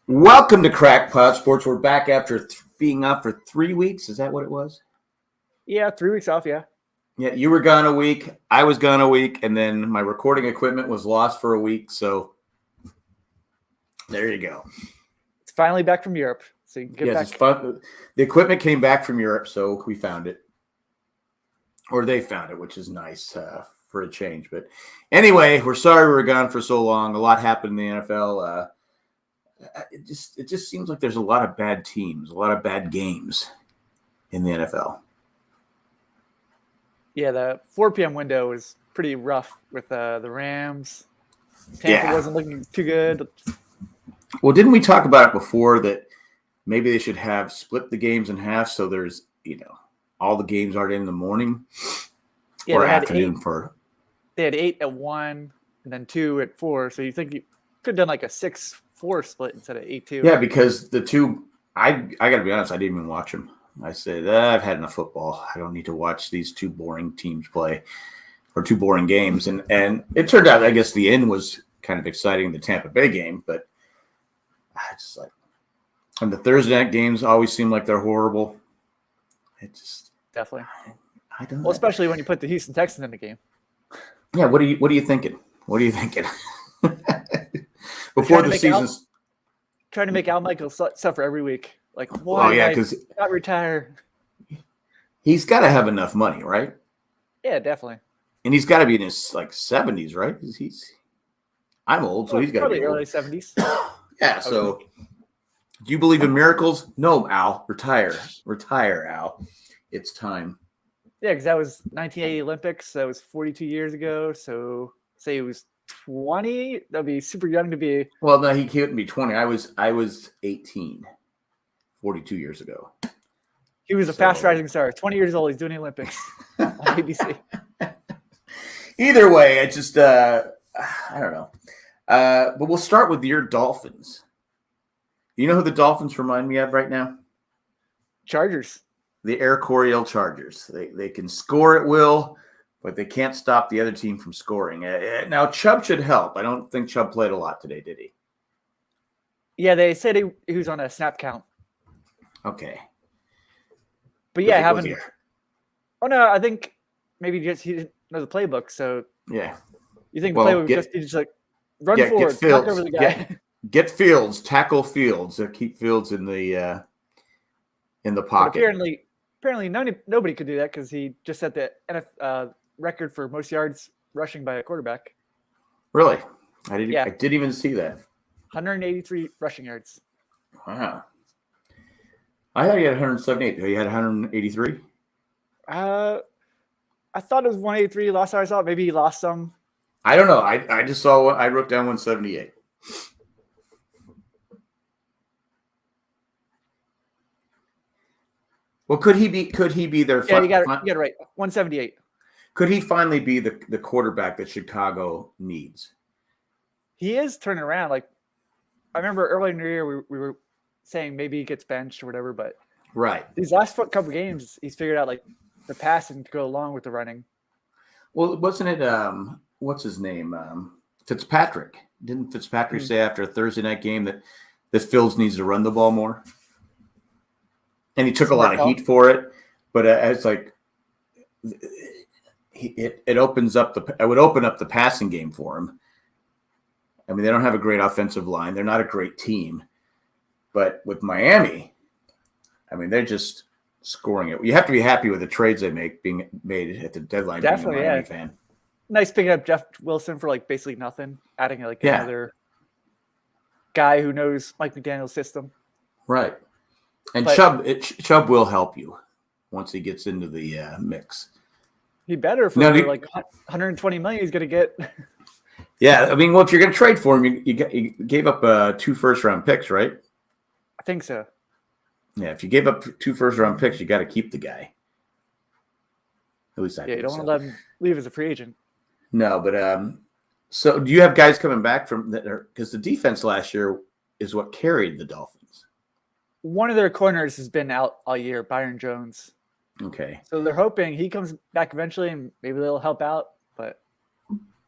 Welcome to Crackpot Sports. We're back after being off for 3 weeks. Is that what it was? Yeah, 3 weeks off, yeah. Yeah, you were gone a week. I was gone a week, and then my recording equipment was lost for a week. So there you go. It's finally back from Europe. So you can get back. It's fun. The equipment came back from Europe, so we found it. Or they found it, which is nice for a change. But anyway, we're sorry we were gone for so long. A lot happened in the NFL. It just seems like there's a lot of bad teams, a lot of bad games in the NFL. Yeah, the 4 p.m. window was pretty rough with the Rams. Tampa wasn't looking too good. Well, didn't we talk about it before that maybe they should have split the games in half so there's, all the games aren't in the morning or afternoon They had 8 at 1 and then 2 at 4. So you think you could have done like a 6-4 split instead of 8-2. Yeah, because the two, I got to be honest, I didn't even watch them. I said, I've had enough football. I don't need to watch these two boring teams play or two boring games. And it turned out, I guess, the end was kind of exciting, the Tampa Bay game. But it's like, and the Thursday night games always seem like they're horrible. It just definitely. I don't know. Well, especially when you put the Houston Texans in the game. Yeah, what are you thinking? What are you thinking? Before the season's trying to make Al Michaels suffer every week. Like, why? Because not retire. He's got to have enough money, right? Yeah, definitely. And he's got to be in his 70s, right? I'm old, so he's got to be early 70s. Yeah. So, do you believe in miracles? No, Al. Retire, Al. It's time. Yeah, because that was 1980 Olympics. That was 42 years ago. So, say it was 20. That'd be super young to be. Well, no, he couldn't be 20. I was 18. 42 years ago. He was a fast rising star. 20 years old. He's doing the Olympics on ABC. Either way, I just I don't know. But we'll start with your Dolphins. You know who the Dolphins remind me of right now? Chargers. The Air Coryell Chargers. They can score at will, but they can't stop the other team from scoring. Now, Chubb should help. I don't think Chubb played a lot today, did he? Yeah, they said he was on a snap count. Okay. But yeah, having. Oh no, I think maybe just he didn't know the playbook. So yeah, you think the playbook just like run forward, knock over the guy. Get Fields, tackle Fields, keep Fields in the pocket. But apparently nobody could do that because he just set the NFL record for most yards rushing by a quarterback. Really, I didn't even see that. 183 rushing yards. Wow. I thought he had 178. He had 183? I thought it was 183. Last time I saw it, maybe he lost some. I don't know. I just saw I wrote down 178. Well, could he be their? Yeah, you got it right. 178. Could he finally be the quarterback that Chicago needs? He is turning around. Like I remember earlier in the year, we were saying maybe he gets benched or whatever, but these last couple games, he's figured out like the passing to go along with the running. Well, wasn't it what's his name? Fitzpatrick. Didn't Fitzpatrick say after a Thursday night game that Fields needs to run the ball more? And he took a lot of heat for it, but it's like it opens up it would open up the passing game for him. I mean, they don't have a great offensive line. They're not a great team. But with Miami, I mean, they're just scoring it. You have to be happy with the trades they being made at the deadline. Definitely, being a Miami fan. Nice picking up Jeff Wilson for like basically nothing, adding like another guy who knows Mike McDaniel's system. Right, and Chubb will help you once he gets into the mix. He better for like 120 million. He's going to get. Yeah, I mean, well, if you're going to trade for him, you gave up 2 first-round picks, right? I think so. Yeah, if you gave up 2 first-round picks, you got to keep the guy. At least I think you don't so. want to let him leave as a free agent. No, but so do you have guys coming back from that? Because the defense last year is what carried the Dolphins. One of their corners has been out all year, Byron Jones. Okay. So they're hoping he comes back eventually and maybe they'll help out. But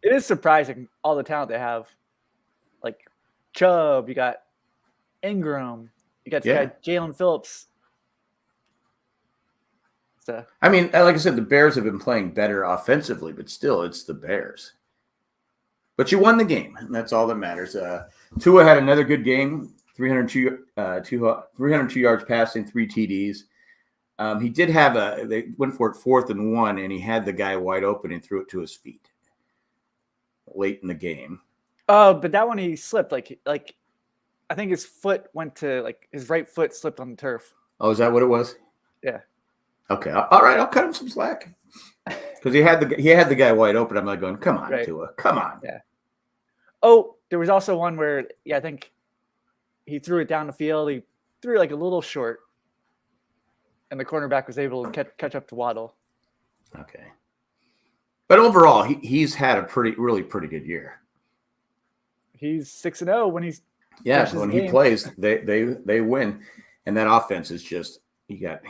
it is surprising all the talent they have. Like Chubb, you got Ingram. You got this guy Jalen Phillips. So I mean, like I said, the Bears have been playing better offensively, but still, it's the Bears. But you won the game, and that's all that matters. Tua had another good game, 302 yards passing, 3 TDs. He did have they went for it 4th and 1, and he had the guy wide open and threw it to his feet late in the game. Oh, but that one he slipped. Like I think his foot went to his right foot slipped on the turf. Oh, is that what it was? Yeah. Okay. All right. I'll cut him some slack because he had the guy wide open. I'm like going, come on, Tua, come on. Yeah. Oh, there was also one where I think he threw it down the field. He threw it a little short, and the cornerback was able to catch up to Waddle. Okay. But overall, he's had a really pretty good year. He's 6-0 when he's when he plays, they win, and that offense is just you got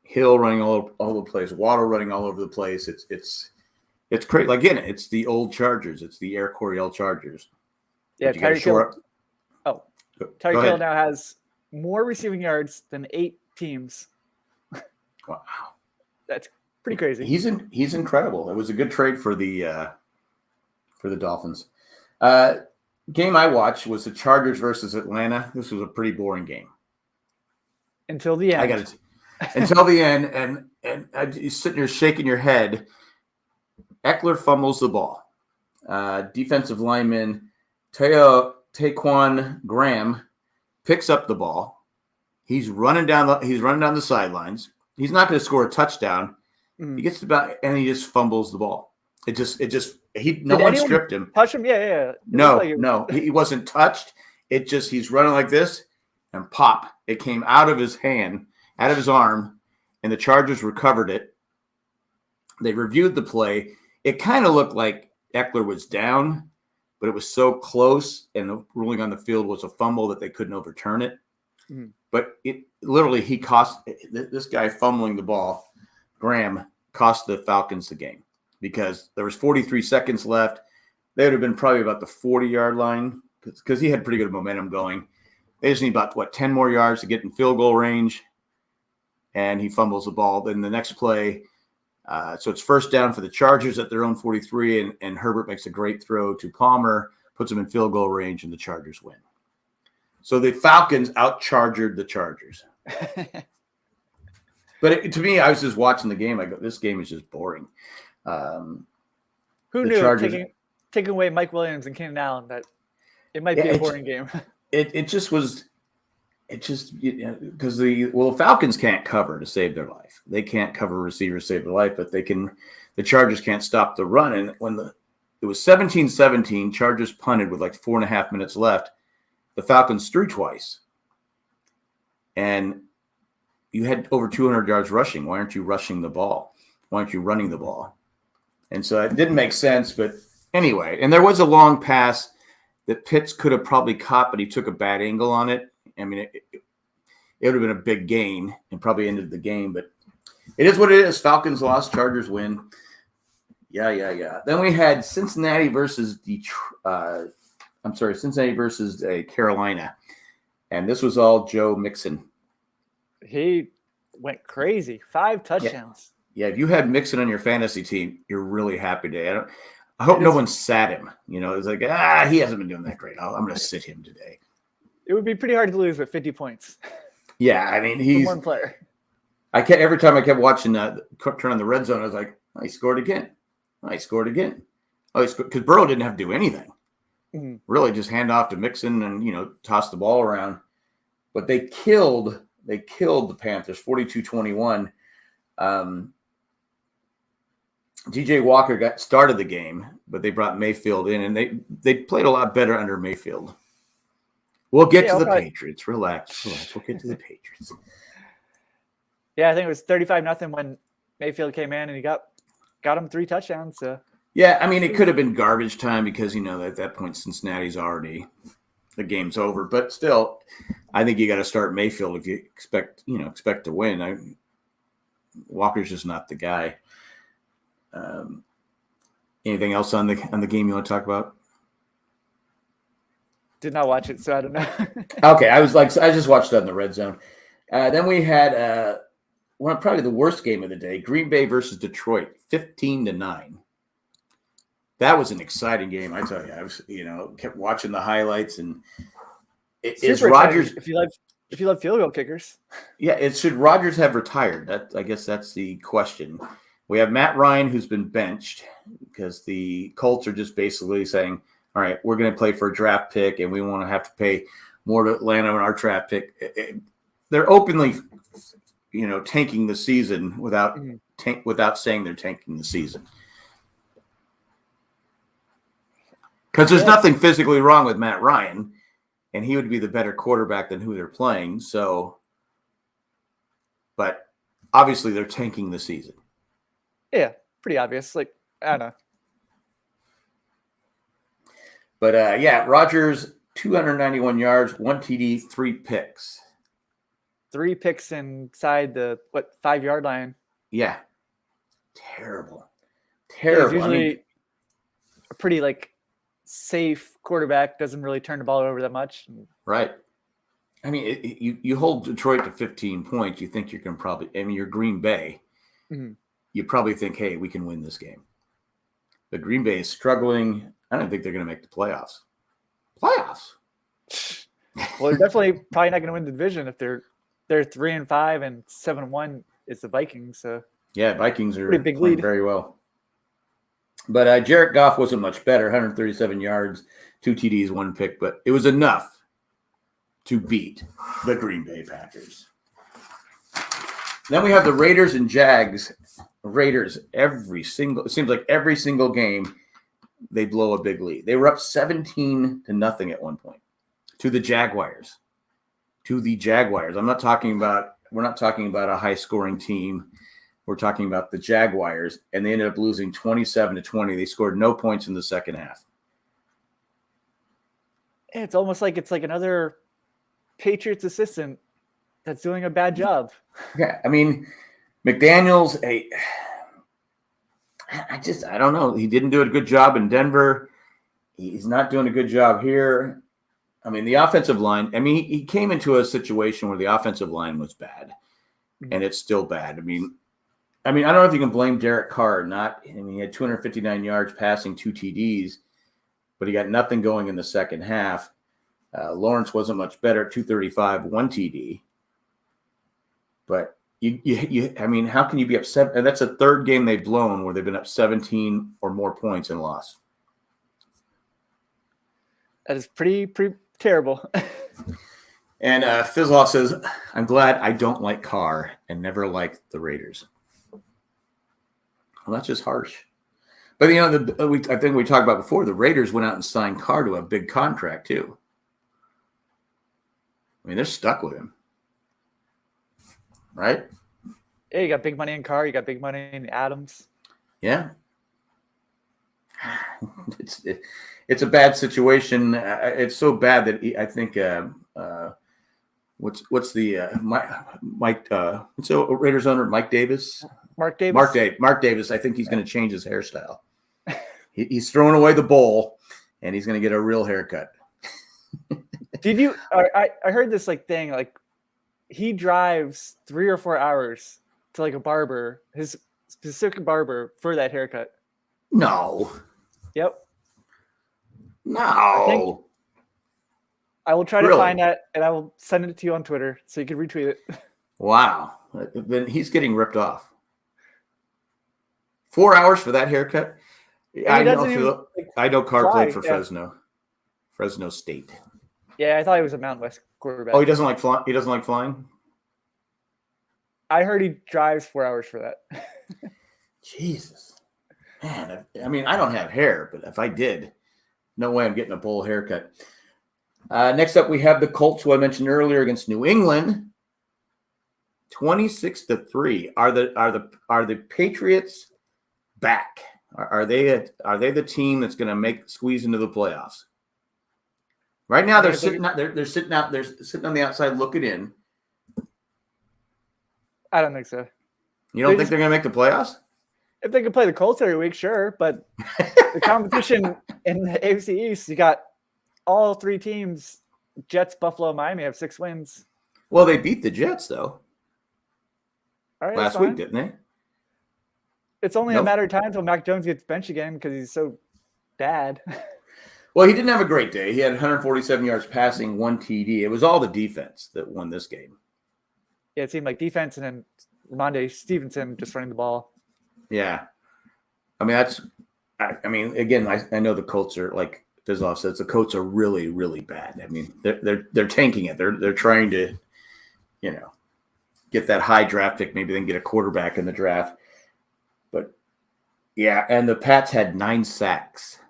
Hill running all over the place, Waddle running all over the place. It's great. Again, it's the old Chargers. It's the Air Coryell Chargers. Yeah, Tyreek Hill. Tyreek Hill now has more receiving yards than 8 teams. Wow, that's pretty crazy. He's incredible. It was a good trade for the Dolphins. Game I watched was the Chargers versus Atlanta. This was a pretty boring game until the end. I got it until the end, and you're sitting there shaking your head. Eckler fumbles the ball. Defensive lineman Taquan Graham picks up the ball. He's running down the sidelines. He's not going to score a touchdown. He gets about and he just fumbles the ball. No one stripped him. Touch him? Yeah. No, he wasn't touched. He's running like this, and pop! It came out of his hand, out of his arm, and the Chargers recovered it. They reviewed the play. It kind of looked like Eckler was down, but it was so close, and the ruling on the field was a fumble that they couldn't overturn it. Mm. But it literally, this guy fumbling the ball, Graham, cost the Falcons the game because there was 43 seconds left. They would have been probably about the 40-yard line because he had pretty good momentum going. They just need about, 10 more yards to get in field goal range, and he fumbles the ball. Then the next play, so it's first down for the Chargers at their own 43, and Herbert makes a great throw to Palmer, puts him in field goal range, and the Chargers win. So the Falcons out-chargered the Chargers. But to me, I was just watching the game. I go, this game is just boring. Who knew taking away Mike Williams and Keenan Allen that it might be a boring game? It just was. It just because the Falcons can't cover to save their life. They can't cover receivers to save their life, but they can. The Chargers can't stop the run. And when it was 17-17, Chargers punted with 4.5 minutes left. The Falcons threw twice, and you had over 200 yards rushing. Why aren't you rushing the ball? Why aren't you running the ball? And so it didn't make sense. But anyway, and there was a long pass that Pitts could have probably caught, but he took a bad angle on it. I mean, it would have been a big gain and probably ended the game. But it is what it is. Falcons lost, Chargers win. Yeah. Then we had Cincinnati versus Cincinnati versus Carolina. And this was all Joe Mixon. He went crazy. 5 touchdowns. Yeah, if you had Mixon on your fantasy team, you're really happy today. I hope no one sat him. It's like, he hasn't been doing that great. I'm going to sit him today. It would be pretty hard to lose with 50 points. Yeah, I mean, he's one player. Every time I kept watching turn on the red zone, I was like, he scored again. He scored again. Because Burrow didn't have to do anything. Mm-hmm. Really just hand off to Mixon and, toss the ball around. But they killed the Panthers 42-21. DJ Walker started the game, but they brought Mayfield in, and they played a lot better under Mayfield. We'll get to the Patriots. Relax. We'll get to the Patriots. Yeah, I think it was 35-0 when Mayfield came in, and he got him 3 touchdowns. So. Yeah, I mean, it could have been garbage time because, at that point, Cincinnati's already – the game's over. But still, I think you got to start Mayfield if you expect to win. Walker's just not the guy. Anything else on the game you want to talk about? Did not watch it, so I don't know. Okay, I just watched it on the Red Zone. Then we had probably the worst game of the day: Green Bay versus Detroit, 15-9. That was an exciting game, I tell you. I was, kept watching the highlights, and is Rodgers. If you love field goal kickers, yeah, should Rodgers have retired? I guess that's the question. We have Matt Ryan, who's been benched because the Colts are just basically saying, all right, we're going to play for a draft pick, and we want to have to pay more to Atlanta on our draft pick. They're openly, tanking the season without saying they're tanking the season. Because there's nothing physically wrong with Matt Ryan, and he would be the better quarterback than who they're playing. So, but obviously they're tanking the season. Yeah, pretty obvious. Like, I don't know. But, Rodgers, 291 yards, 1 TD, 3 picks. 3 picks inside the, 5-yard line. Yeah. Terrible. Terrible. Yeah, usually a pretty, safe quarterback, doesn't really turn the ball over that much. Right. I mean, you hold Detroit to 15 points, you think you can probably – you're Green Bay. Mm-hmm. You probably think, hey, we can win this game. But Green Bay is struggling. I don't think they're going to make the playoffs. Well, they're definitely probably not going to win the division if they're 3-5 and 7-1 is the Vikings. So yeah, Vikings are big lead very well. But Jared Goff wasn't much better. 137 yards, 2 TDs, 1 pick, but it was enough to beat the Green Bay Packers. Then we have the Raiders and Jags. Raiders, it seems like every single game they blow a big lead. They were up 17-0 at one point to the Jaguars. We're not talking about a high scoring team. We're talking about the Jaguars, and they ended up losing 27-20. They scored no points in the second half. It's almost like it's like another Patriots assistant that's doing a bad job. Yeah, McDaniels, I don't know. He didn't do a good job in Denver. He's not doing a good job here. The offensive line, he came into a situation where the offensive line was bad, and it's still bad. I don't know if you can blame Derek Carr or not. He had 259 yards passing, 2 TDs, but he got nothing going in the second half. Lawrence wasn't much better, 235, 1 TD. But how can you be upset? And that's a third game they've blown where they've been up 17 or more points and lost. That is pretty terrible. And Fizzloff says, I'm glad I don't like Carr and never liked the Raiders. Well, that's just harsh. But, I think we talked about before, the Raiders went out and signed Carr to a big contract, too. They're stuck with him. Right? Yeah, you got big money in Carr. You got big money in Adams. Yeah. It's a bad situation. It's so bad that I think what's the Mike what's the Raiders owner, Mike Davis? Mark Davis. Mark Davis. I think he's going to change his hairstyle. He's throwing away the bowl, and he's going to get a real haircut. Did you? I heard this thing he drives 3 or 4 hours to a barber, his specific barber, for that haircut. No. Yep. No. I will try to find that, and I will send it to you on Twitter so you can retweet it. Wow. Then he's getting ripped off. 4 hours for that haircut? I know Carr played for Fresno State. Yeah, I thought he was a Mountain West quarterback. Oh, he doesn't like flying? He doesn't like flying? I heard he drives 4 hours for that. Jesus. Man, I don't have hair, but if I did, no way I'm getting a bowl haircut. Next up, we have the Colts, who I mentioned earlier, against New England. 26-3. Are the Patriots back? Are they the team that's going to squeeze into the playoffs? Right now, they're sitting on the outside looking in. I don't think so. You don't think they're going to make the playoffs? If they could play the Colts every week, sure. But the competition in the AFC East, you got all three teams, Jets, Buffalo, Miami, have 6 wins. Well, they beat the Jets though. All right, last week, didn't they? It's only a matter of time until Mac Jones gets benched again because he's so bad. Well, he didn't have a great day. He had 147 yards passing, 1 TD. It was all the defense that won this game. Yeah, it seemed like defense and then Rhamondre Stevenson just running the ball. Yeah. I mean, again, I know the Colts are, like Fizzloff says, the Colts are really, really bad. I mean, they're tanking it. They're trying to, get that high draft pick, maybe then get a quarterback in the draft. But yeah, and the Pats had 9 sacks.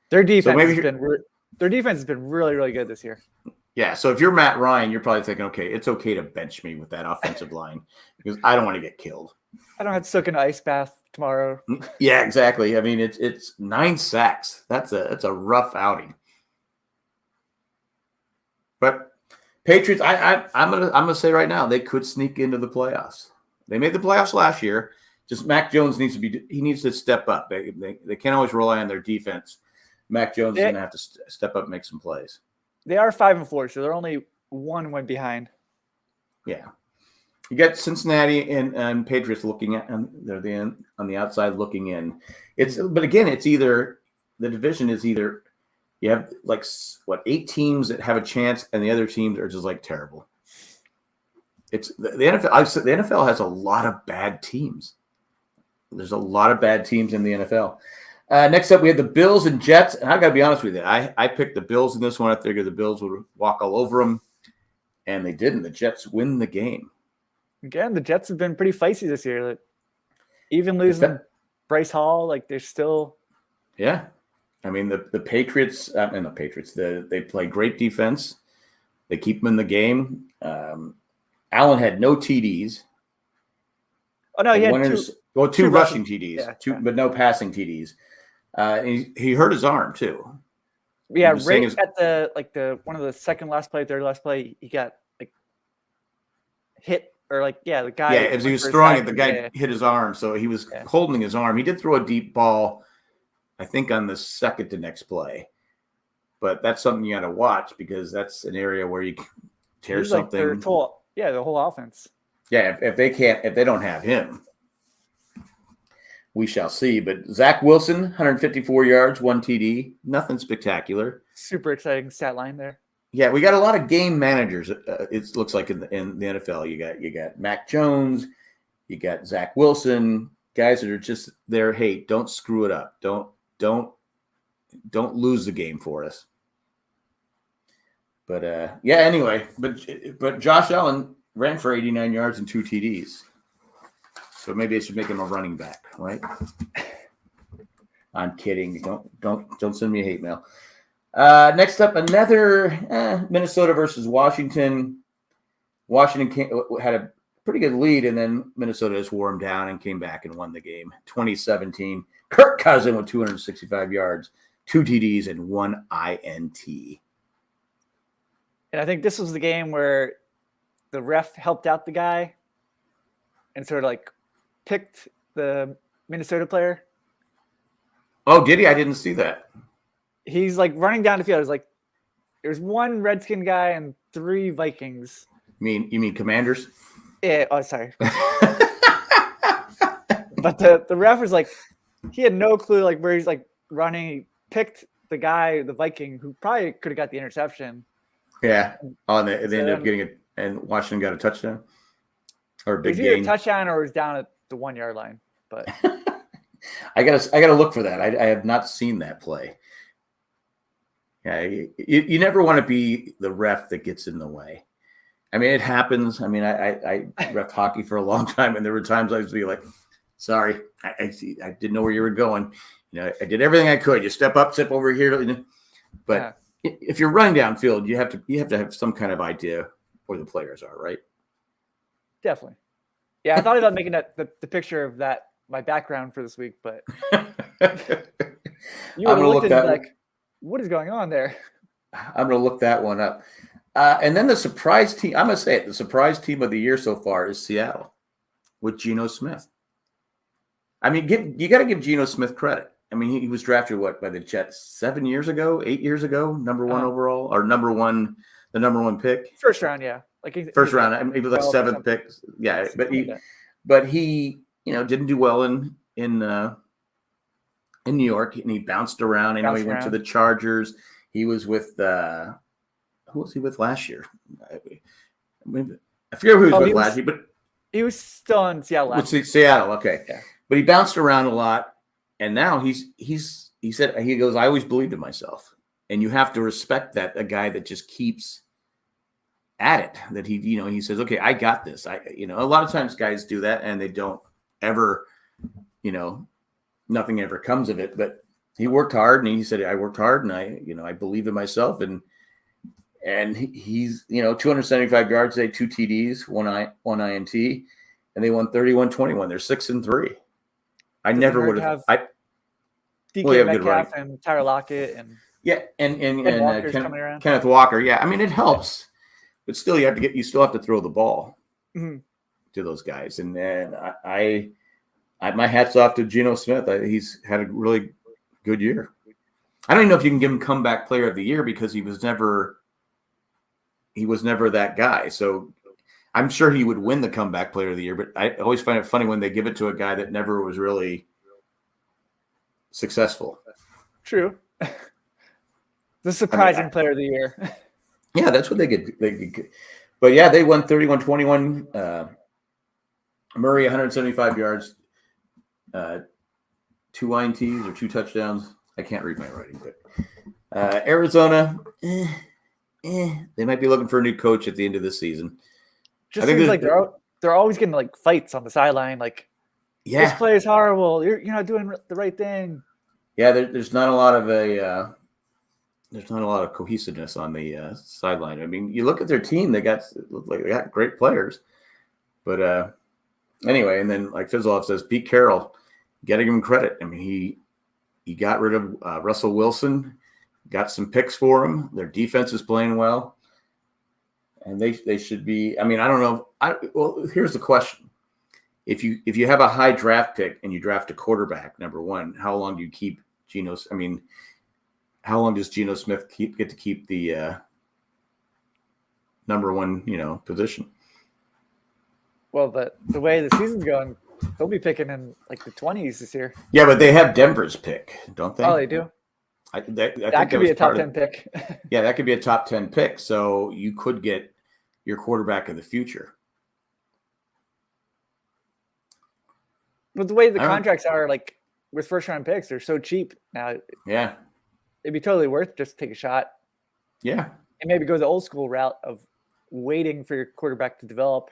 Their defense has been really, really good this year. Yeah, so if you're Matt Ryan, you're probably thinking, okay, it's okay to bench me with that offensive line because I don't want to get killed. I don't have to soak in an ice bath tomorrow. Yeah, exactly. I mean, it's 9 sacks. That's a rough outing. But Patriots, I'm gonna say right now, they could sneak into the playoffs. They made the playoffs last year. Just Mac Jones needs to step up. They can't always rely on their defense. Mac Jones is going to have to step up and make some plays. They are 5-4, so they're only 1 win behind. Yeah. You got Cincinnati and Patriots looking at, and they're on the outside looking in. But again, it's either the division is either you have 8 teams that have a chance, and the other teams are just like terrible. It's the NFL. The NFL has a lot of bad teams. There's a lot of bad teams in the NFL. Next up, we have the Bills and Jets. And I got to be honest with you. I picked the Bills in this one. I figured the Bills would walk all over them, and they didn't. The Jets win the game. Again, the Jets have been pretty feisty this year. Even losing Bryce Hall, they're still. Yeah. I mean, the Patriots, and the Patriots, they play great defense. They keep them in the game. Allen had no TDs. Oh, no, he had two rushing TDs, but no passing TDs. He hurt his arm too. Yeah, right at the one of the second last play, third last play, he got hit or the guy. Yeah, as he was throwing it, the guy hit his arm, so he was holding his arm. He did throw a deep ball, I think, on the second to next play, but that's something you got to watch because that's an area where you tear something. The whole offense. Yeah, if they don't have him. We shall see. But Zach Wilson, 154 yards, 1 TD. Nothing spectacular. Super exciting stat line there. Yeah, we got a lot of game managers. It looks like in the NFL, you got Mac Jones, you got Zach Wilson, guys that are just there. Hey, don't screw it up. Don't lose the game for us. But anyway. But Josh Allen ran for 89 yards and 2 TDs. So maybe I should make him a running back, right? I'm kidding. Don't send me a hate mail. Next up, another Minnesota versus Washington. Washington had a pretty good lead, and then Minnesota just wore them down and came back and won the game. 2017. Kirk Cousins with 265 yards, 2 TDs, and 1 INT. And I think this was the game where the ref helped out the guy and sort of picked the Minnesota player. Oh, did he? I didn't see that. He's running down the field. There's 1 Redskin guy and 3 Vikings. You mean Commanders? Yeah. Oh, sorry. But the ref was he had no clue where he's running. He picked the guy, the Viking, who probably could have got the interception. Yeah. Oh, and they ended up getting it, and Washington got a touchdown or a big gain. Either a touchdown or it was down at the 1 yard line. But I gotta look for that. I have not seen that play. Yeah, you never want to be the ref that gets in the way. I mean, it happens. I mean, I ref hockey for a long time, and there were times I would be like, "Sorry, I didn't know where you were going. I did everything I could. You step up, step over here." But if you're running downfield, you have to have some kind of idea where the players are, right? Definitely. Yeah, I thought about making that the picture of that my background for this week, but you would have looked at it what is going on there? I'm going to look that one up. And then the surprise team, I'm going to say it, the surprise team of the year so far is Seattle with Geno Smith. I mean, you got to give Geno Smith credit. I mean, he was drafted by the Jets 8 years ago, number one overall, or the number one pick. First round, yeah. First round. I mean, he was like seventh pick. Yeah, but he didn't do well in New York, and he bounced around. I know he went to the Chargers. He was with who was he with last year? I forget who he was with last year, but he was still in Seattle. Seattle, okay. Yeah. But he bounced around a lot, and now he said, I always believed in myself, and you have to respect that, a guy that just keeps at it, that he says, okay, I got this. A lot of times guys do that and they don't ever, nothing ever comes of it, but he worked hard, and he said, I worked hard, and I believe in myself, and he's 275 yards today, 2 TDs, one INT, and they won 31-21. They're 6-3. I never would have. DK Metcalf and Tyler Lockett and Kenneth Walker. Yeah, I mean, it helps, but still you still have to throw the ball to those guys. And then my hat's off to Geno Smith. He's had a really good year. I don't even know if you can give him comeback player of the year, because he was never that guy. So I'm sure he would win the comeback player of the year, but I always find it funny when they give it to a guy that never was really successful. True. The surprising player of the year. Yeah, that's what they get. But yeah, they won 31-21. Murray, 175 yards, 2 INTs or 2 touchdowns. I can't read my writing, but Arizona, they might be looking for a new coach at the end of the season. Just seems like they're always getting like fights on the sideline. Like, this play is horrible. You're not doing the right thing. Yeah, there's not a lot of cohesiveness on the sideline. I mean, you look at their team; they got great players, but anyway. And then, like Fizzleoff says, Pete Carroll, got to give him credit. I mean, he got rid of Russell Wilson, got some picks for him. Their defense is playing well. And they should be. I mean, I don't know. Well, here's the question: if you have a high draft pick and you draft a quarterback, number one, how long do you keep Geno? I mean, how long does Geno Smith get to keep the number one position? Well, the way the season's going, they'll be picking in like the 20s this year. Yeah, but they have Denver's pick, don't they? Oh, they do. I think that could be a top 10 pick. Yeah, that could be a top 10 pick. So you could get your quarterback of the future. But the way the contracts are, like with first round picks, they're so cheap now. Yeah. It'd be totally worth just to take a shot. Yeah. And maybe go the old school route of waiting for your quarterback to develop.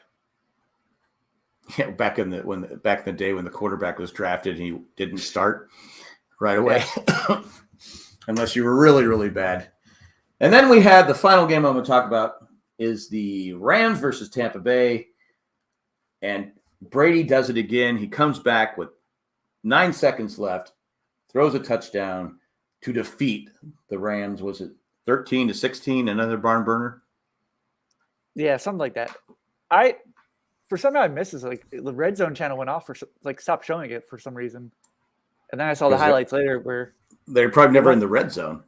Yeah, back in the day when the quarterback was drafted, he didn't start right away. Yeah. Unless you were really, really bad. And then we had the final game I'm going to talk about is the Rams versus Tampa Bay. And Brady does it again. He comes back with 9 seconds left, throws a touchdown to defeat the Rams. Was it 13-16, another barn burner? Yeah, something like that. For some reason I missed this. Like the Red Zone channel went off stopped showing it for some reason. And then I saw the highlights later where they're probably never in the red zone.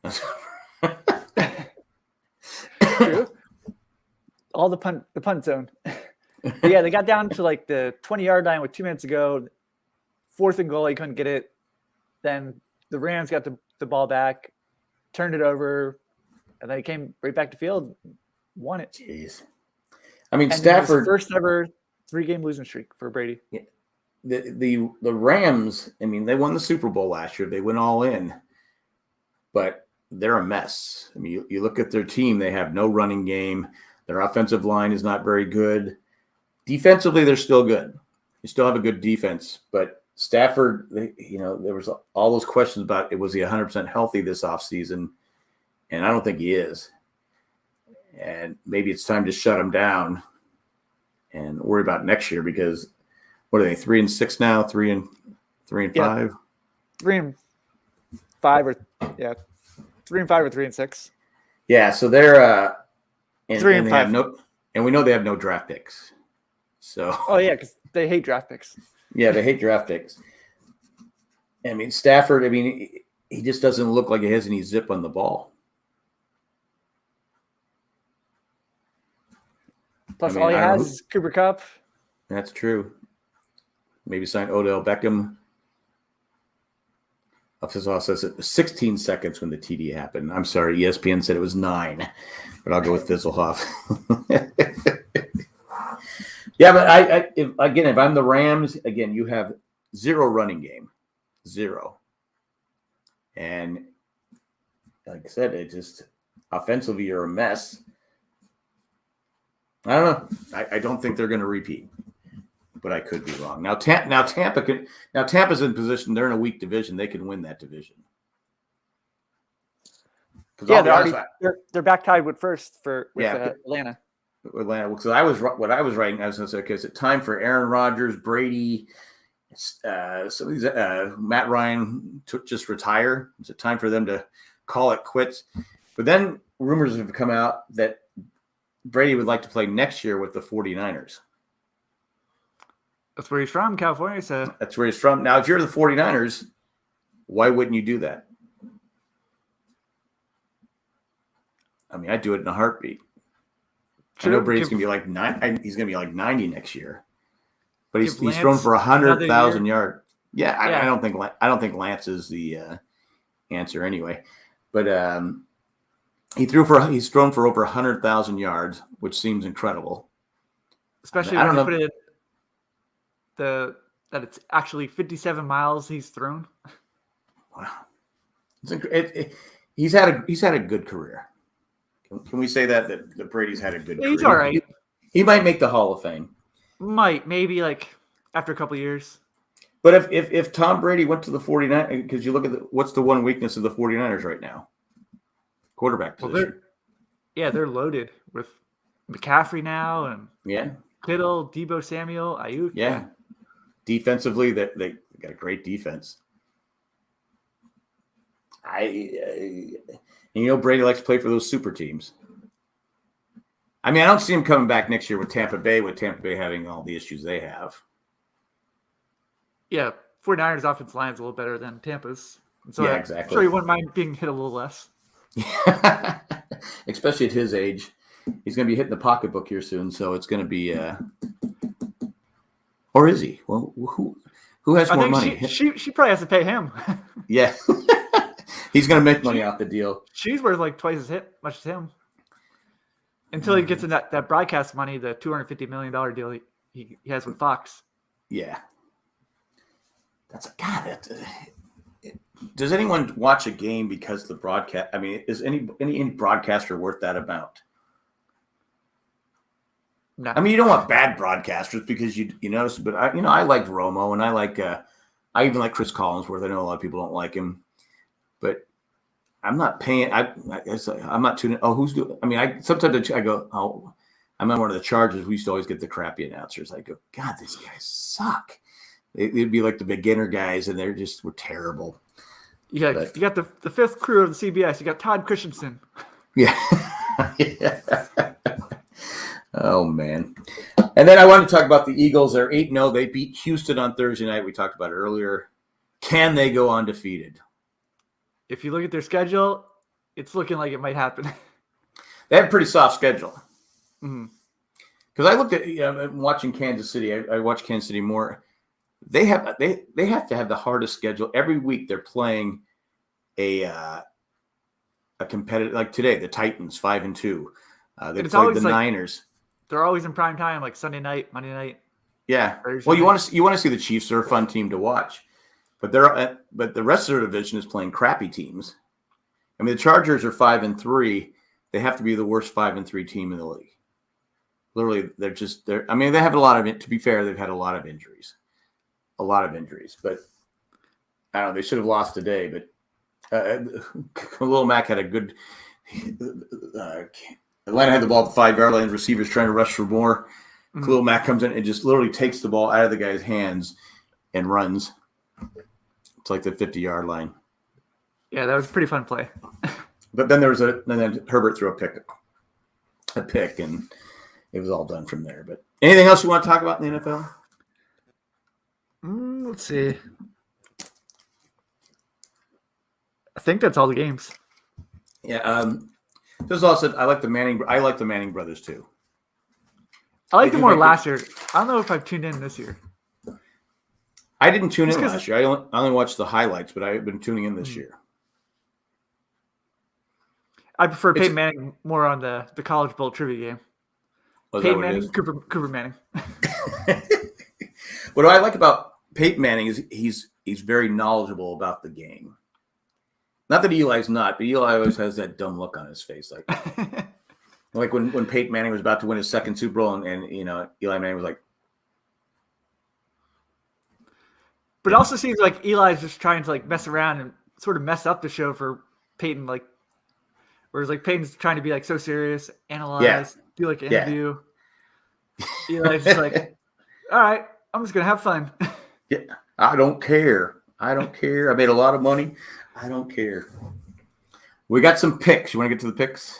True. All the punt zone. But yeah, they got down to like the 20-yard line with 2 minutes to go. 4th and goal, he couldn't get it. Then the Rams got the ball back, turned it over, and then he came right back to field, won it. Jeez. I mean, Stafford, first ever 3-game losing streak for Brady. Yeah. The Rams, I mean, they won the Super Bowl last year. They went all in. But they're a mess. I mean, you look at their team, they have no running game. Their offensive line is not very good. Defensively, they're still good. You still have a good defense. But Stafford, there was all those questions about was he 100% healthy this offseason? And I don't think he is. And maybe it's time to shut him down and worry about next year because what are they, 3-6 now? 3-5? 3-5 or 3-5 or 3-6. Yeah, so they're 3-5. And we know they have no draft picks. So oh yeah, because they hate draft picks. Yeah, they hate draft picks. I mean, Stafford, I mean, he just doesn't look like he has any zip on the ball. Plus, all he has is Cooper Kupp. That's true. Maybe sign Odell Beckham. Fizzlehoff says it was 16 seconds when the TD happened. I'm sorry, ESPN said it was 9, but I'll go with Fizzlehoff. Yeah, but if I'm the Rams, again, you have 0 running game. 0. And like I said, it just offensively you're a mess. I don't know. I don't think they're going to repeat, but I could be wrong. Now Tampa's in position. They're in a weak division. They can win that division. Yeah, they're back tied with first with Atlanta. Atlanta. Because I was writing. I was going to say, okay, is it time for Aaron Rodgers, Brady, some of these Matt Ryan to just retire? Is it time for them to call it quits? But then rumors have come out that Brady would like to play next year with the 49ers. That's where he's from, California. So that's where he's from. Now, if you're the 49ers, why wouldn't you do that? I mean, I'd do it in a heartbeat. True. I know Brady's going to be like 9. He's going to be like 90 next year, but he's thrown for 100,000 yards. Yeah, I don't think Lance is the answer anyway. But he's thrown for over 100,000 yards, which seems incredible. Especially when you put it that it's actually 57 miles he's thrown. Wow, he's had a good career. Can we say that Brady's had a good career? He's all right. He might make the Hall of Fame. Maybe like after a couple of years. But if Tom Brady went to the 49ers, because you look at what's the one weakness of the 49ers right now? Quarterback position. They're loaded with McCaffrey now and Kittle, Deebo Samuel, Ayuk. Yeah. Defensively, they got a great defense. Brady likes to play for those super teams. I mean, I don't see him coming back next year with Tampa Bay having all the issues they have. Yeah, 49ers offensive line is a little better than Tampa's. So exactly. I'm sure he wouldn't mind being hit a little less. Especially at his age. He's going to be hitting the pocketbook here soon, so it's going to be or is he? Well, who has more money? She probably has to pay him. Yeah. He's going to make money off the deal. She's worth like twice as much as him. Until he gets in that broadcast money, the $250 million deal he has with Fox. Yeah. Does anyone watch a game because the broadcast? I mean, is any broadcaster worth that amount? No. I mean, you don't want bad broadcasters because you notice, but I like Romo and I even like Chris Collinsworth. I know a lot of people don't like him, but I'm not paying. I'm not tuning. Oh, who's doing? I mean, sometimes I go. Oh, I'm on one of the Chargers. We used to always get the crappy announcers. I go, God, these guys suck. They'd be like the beginner guys, and we're terrible. You got the fifth crew of the CBS. You got Todd Christensen. Yeah. Oh, man. And then I want to talk about the Eagles. They're 8-0. They beat Houston on Thursday night. We talked about it earlier. Can they go undefeated? If you look at their schedule, it's looking like it might happen. They have a pretty soft schedule. Mm-hmm. Because I looked at, I'm watching Kansas City. I watch Kansas City more. They have to have the hardest schedule. Every week they're playing a competitive, like today, the Titans 5-2. They played the Niners. They're always in prime time, like Sunday night, Monday night. Yeah. Well, you want to see the Chiefs. They're a fun team to watch, but the rest of their division is playing crappy teams. I mean, the Chargers are 5-3. They have to be the worst 5-3 team in the league. Literally, they're. I mean, they have a lot of it. To be fair, they've had a lot of injuries. But I don't know. They should have lost today. But Khalil Mack had a good. Atlanta had the ball at the 5-yard line. Receivers trying to rush for more. Mm-hmm. Khalil Mack comes in and just literally takes the ball out of the guy's hands and runs. It's like the 50-yard line. Yeah, that was a pretty fun play. But then then Herbert threw a pick, and it was all done from there. But anything else you want to talk about in the NFL? Let's see. think that's all the games. Yeah. There's also I like the Manning brothers too. I liked them more last year. I don't know if I've tuned in this year. I didn't tune in last year. I only watched the highlights, but I've been tuning in this year. I prefer Peyton Manning more on the College Bowl trivia game. Peyton Manning, Cooper Manning. What I like about Peyton Manning is he's very knowledgeable about the game. Not that Eli's not, but Eli always has that dumb look on his face, like when Peyton Manning was about to win his second Super Bowl, and Eli Manning was like. But it also seems like Eli's just trying to mess around and sort of mess up the show for Peyton, whereas Peyton's trying to be so serious, analyze, do an interview. Yeah. Eli's just all right, I'm just gonna have fun. Yeah, I don't care. I made a lot of money. I don't care. We got some picks. You want to get to the picks?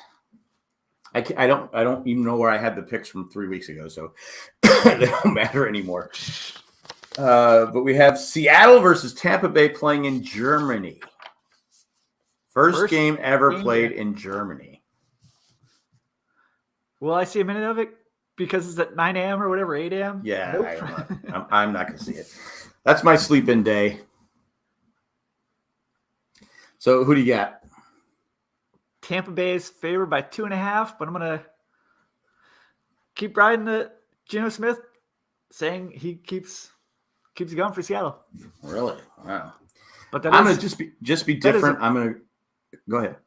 I don't even know where I had the picks from 3 weeks ago, so they don't matter anymore. But we have Seattle versus Tampa Bay playing in Germany. First game ever played in Germany. Will I see a minute of it because it's at 9 a.m. or whatever, 8 a.m.? Yeah, nope. I'm not going to see it. That's my sleep-in day. So who do you got? Tampa Bay is favored by 2.5, but I'm going to keep riding the Geno Smith saying he keeps it going for Seattle. Really? Wow. But I'm going to just be different. I'm going to go ahead.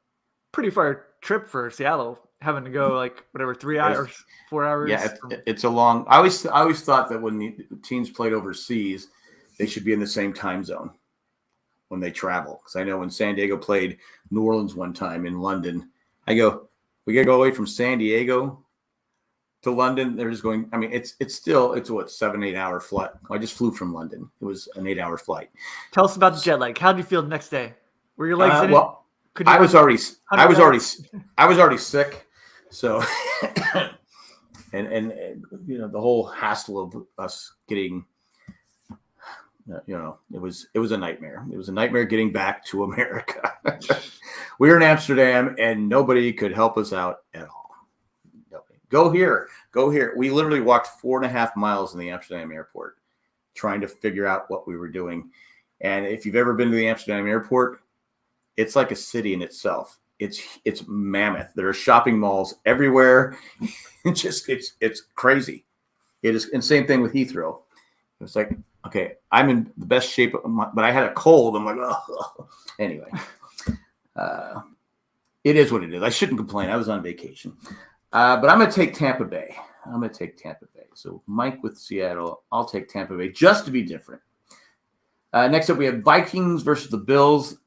Pretty far trip for Seattle, having to go 3 hours, 4 hours. Yeah, it's a long. I always thought that when the teams played overseas, they should be in the same time zone when they travel. Because I know when San Diego played New Orleans one time in London, I go, we got to go away from San Diego to London. They're just going. I mean, it's what 7-8 hour flight. I just flew from London. It was an 8-hour flight. Tell us about the jet lag. How did you feel the next day? Were your legs in it? I was already sick. So, and the whole hassle of us getting, it was a nightmare. It was a nightmare getting back to America. We were in Amsterdam and nobody could help us out at all. Go here. We literally walked 4.5 miles in the Amsterdam airport trying to figure out what we were doing. And if you've ever been to the Amsterdam airport, it's like a city in itself. It's mammoth. There are shopping malls everywhere. It's crazy. It is, and same thing with Heathrow. It was like, okay, I'm in the best shape, but I had a cold. I'm like, oh. Anyway, it is what it is. I shouldn't complain. I was on vacation. But I'm going to take Tampa Bay. So Mike with Seattle. I'll take Tampa Bay just to be different. Next up, we have Vikings versus the Bills.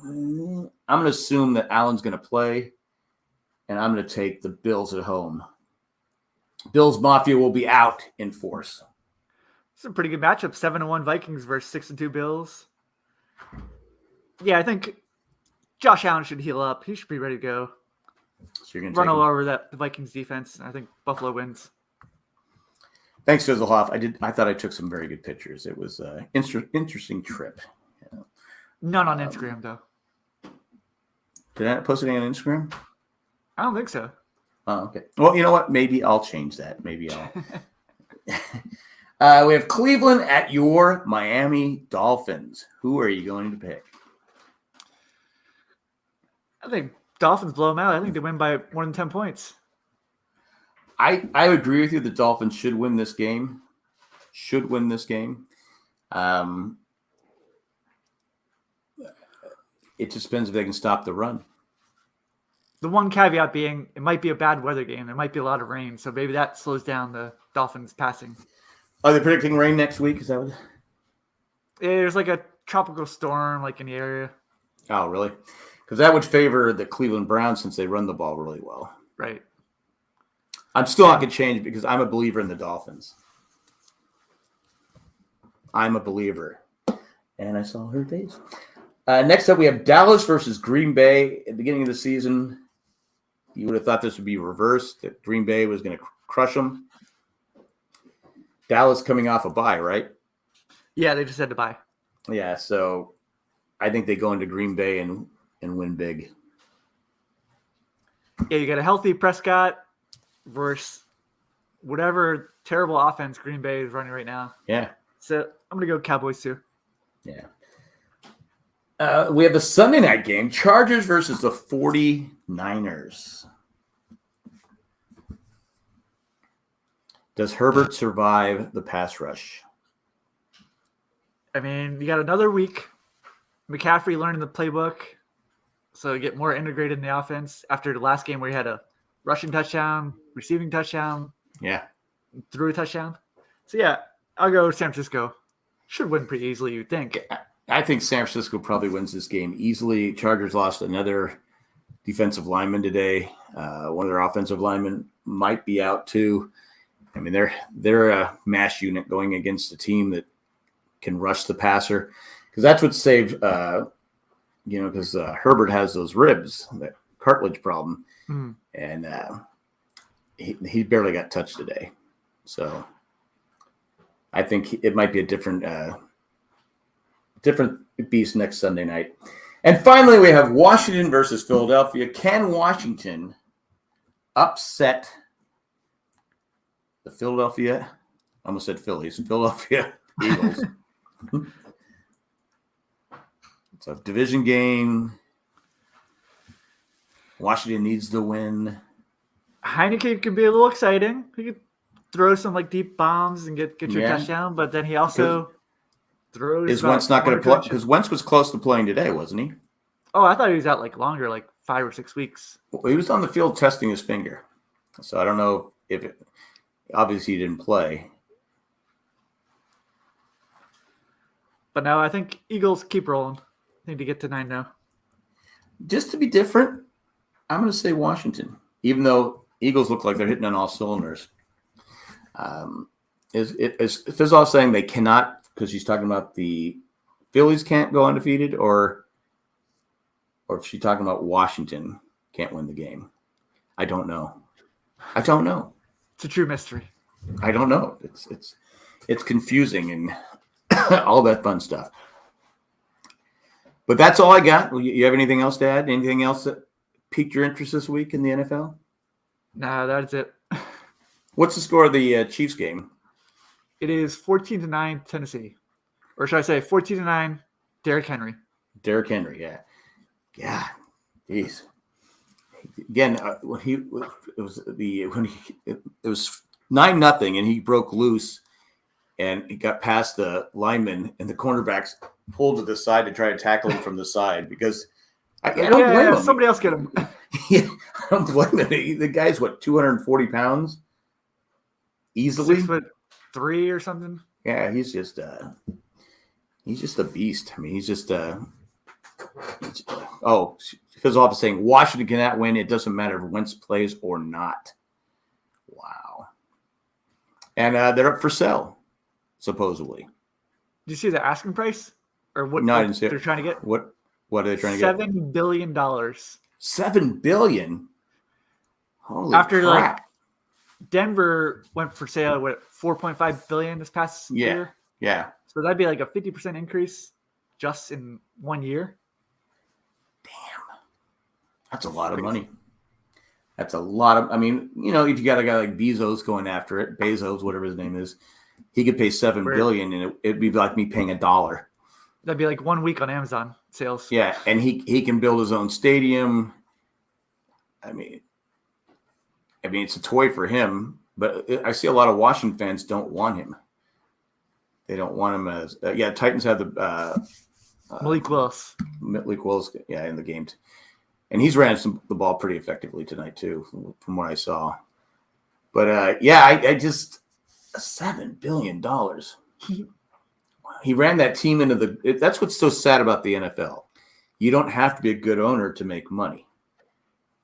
I'm going to assume that Allen's going to play, and I'm going to take the Bills at home. Bills Mafia will be out in force. It's a pretty good matchup. 7-1 Vikings versus 6-2 Bills. Yeah, I think Josh Allen should heal up. He should be ready to go. So you're going to run all over the Vikings defense. I think Buffalo wins. Thanks, Fizzlehoff. I thought I took some very good pictures. It was an interesting trip. Yeah. None on Instagram, though. Did I post anything on Instagram? I don't think so. Oh, okay. Well, you know what? Maybe I'll change that. Maybe I'll. We have Cleveland at your Miami Dolphins. Who are you going to pick? I think Dolphins blow them out. I think they win by more than 10 points. I agree with you. The Dolphins should win this game. It just depends if they can stop the run. The one caveat being it might be a bad weather game. There might be a lot of rain, so maybe that slows down the Dolphins passing. Are they predicting rain next week? Is that what? There's a tropical storm in the area. Oh, really? Because that would favor the Cleveland Browns since they run the ball really well. Right. I'm still not going to change because I'm a believer in the Dolphins. I'm a believer. And I saw her face. Next up, we have Dallas versus Green Bay. At the beginning of the season, you would have thought this would be reversed, that Green Bay was going to crush them. Dallas coming off a bye, right? Yeah, they just had to bye. Yeah, so I think they go into Green Bay and and win big. Yeah, you got a healthy Prescott versus whatever terrible offense Green Bay is running right now. Yeah. So I'm going to go Cowboys too. Yeah. We have the Sunday night game, Chargers versus the 49ers. Does Herbert survive the pass rush? I mean, you got another week. McCaffrey learning the playbook, so you get more integrated in the offense after the last game where he had a rushing touchdown, receiving touchdown, threw a touchdown. So, yeah, I'll go San Francisco. Should win pretty easily, you'd think. I think San Francisco probably wins this game easily. Chargers lost another defensive lineman today. One of their offensive linemen might be out too. I mean, they're a mash unit going against a team that can rush the passer, because that's what saved, because Herbert has those ribs, that cartilage problem, and he barely got touched today. So I think it might be a different beast next Sunday night. And finally, we have Washington versus Philadelphia. Can Washington upset the Philadelphia Eagles? It's a division game. Washington needs to win. Heineke could be a little exciting. He could throw some deep bombs and get your touchdown, but then he also throws. Is Wentz not going to play? Because Wentz was close to playing today, wasn't he? Oh, I thought he was out longer, 5 or 6 weeks. Well, he was on the field testing his finger, so I don't know if it. Obviously, he didn't play. But no, I think Eagles keep rolling. Need to get to 9 now. Just to be different, I'm going to say Washington, even though Eagles look like they're hitting on all cylinders. Is Fizzle saying they cannot, because she's talking about the Phillies can't go undefeated, or if she's talking about Washington can't win the game? I don't know. It's a true mystery. I don't know. It's confusing and all that fun stuff. But that's all I got. You have anything else to add? Anything else that piqued your interest this week in the NFL? No, that's it. What's the score of the Chiefs game? It is 14-9 Tennessee. Or should I say 14-9 Derrick Henry. Derrick Henry, yeah. Yeah. Jeez. Again, it was 9-0, and he broke loose, and he got past the lineman, and the cornerbacks pulled to the side to try to tackle him from the side, because I don't blame him. Somebody else get him. Yeah, I don't blame him. The guy's 240 pounds easily. 6'3" or something. Yeah, he's just a beast. I mean, he's just because all of saying Washington cannot win. It doesn't matter if Wentz plays or not. Wow. And they're up for sale, supposedly. Did you see the asking price? Or what? No, I didn't see it. They're trying to get. What are they trying to get? $7 billion. $7 billion. Holy After crap. Denver went for sale with $4.5 billion this past year. Yeah. So that'd be a 50% increase just in 1 year. Damn. That's a lot of money. That's a lot of, if you got a guy like Bezos going after it, whatever his name is, he could pay $7 billion, and it'd be like me paying $1. That'd be 1 week on Amazon sales. Yeah, and he can build his own stadium. I mean, it's a toy for him, but I see a lot of Washington fans don't want him. They don't want him as Titans have the Malik Willis. Malik Willis, in the game, and he's ran the ball pretty effectively tonight too, from what I saw. But I just $7 billion. He ran that team into that's what's so sad about the NFL. You don't have to be a good owner to make money.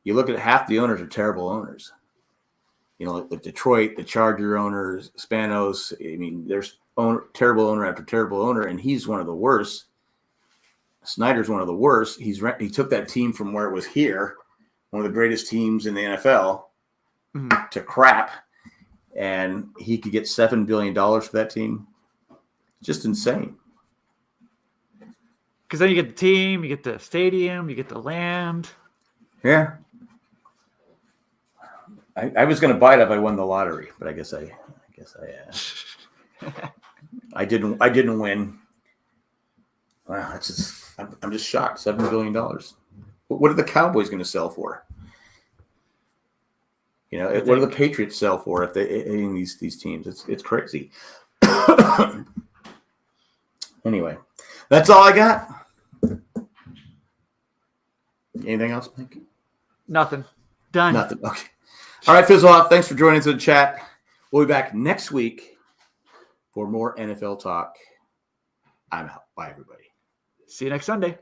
You look at half the owners are terrible owners. Like Detroit, the Charger owners, Spanos. I mean, there's terrible owner after terrible owner, and he's one of the worst. Snyder's one of the worst. He took that team from where it was here, one of the greatest teams in the NFL, to crap, and he could get $7 billion for that team. Just insane. Because then you get the team, you get the stadium, you get the land. Yeah. I was going to buy it if I won the lottery, but I guess I didn't win. Wow, I'm just shocked. $7 billion. What are the Cowboys going to sell for? What do the Patriots sell for if they in these teams? It's crazy. Anyway, that's all I got. Anything else, Mike? Nothing. Done. Nothing. Okay. All right, Fizzle off. Thanks for joining us in the chat. We'll be back next week for more NFL talk. I'm out. Bye, everybody. See you next Sunday.